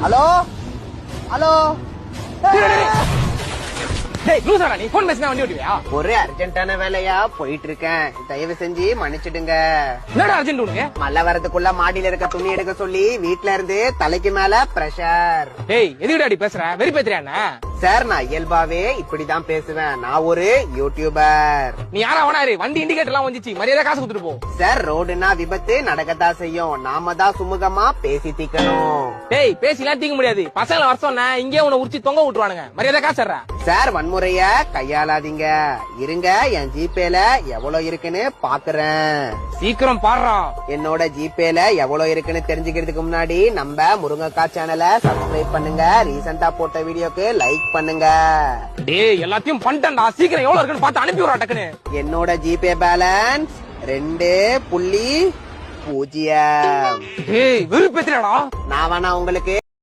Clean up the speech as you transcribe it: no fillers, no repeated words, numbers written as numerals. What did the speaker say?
Hello hello நீ phone பேசினா வண்டி ஓட்டுவியா? ஒரு அர்ஜென்டான வேலையா போயிட்டு இருக்கேன், தயவு செஞ்சு மன்னிச்சிடுங்க. என்னடா அர்ஜென்ட் உனக்கு? மழை வரதுக்குள்ள மாடியில இருக்க துணி எடுக்க சொல்லி வீட்ல இருந்து தலைக்கு மேல பிரஷர். டேய் எதுக்குடாடி பேசுற? வெறி பேத்துறியா? சார் நான் இயல்பாவே இப்படிதான் பேசுவேன், நான் ஒரு யூடியூபர். நீ யாரா வேணாரு, வண்டி இண்டிகேட்டர் எல்லாம் வந்துச்சு, மரியாதை காசு கொடுத்துட்டு போ. சார் ரோடுனா விபத்து நடக்கத்தான் செய்யும், நாம தான் சுமூகமா பேசி தீக்கணும். டேய் பேசிலாம் தீக்க முடியாது, பசங்களை வர சொன்ன இங்கே உன்னை உரிச்சு தொங்க விட்டுருவானுங்க, மரியாதை காசு. சார் வன்முறைய கையாளாதீங்க, இருங்க என் ஜிபேல எவ்வளவு இருக்குன்னு பாக்குறேன். சீக்கிரம் பாடுறா. என்னோட ஜிபேல எவ்வளவு இருக்குன்னு தெரிஞ்சுக்கிறதுக்கு முன்னாடி நம்ம முருங்கக்கா சேனலை சப்ஸ்கிரைப் பண்ணுங்க, ரீசெண்டா போட்ட வீடியோக்கு லைக் பண்ணுங்க. டேய் எல்லாத்தையும் பண்ணிட்டேன்டா, சீக்கிரம் எவ்வளவு இருக்குன்னு பார்த்து அனுப்பி விடுறா டக்குன்னு. என்னோட ஜிபே பேலன்ஸ் 2.0. டேய் வெறுப்பேத்துறடா. நான் வேணா உங்களுக்கு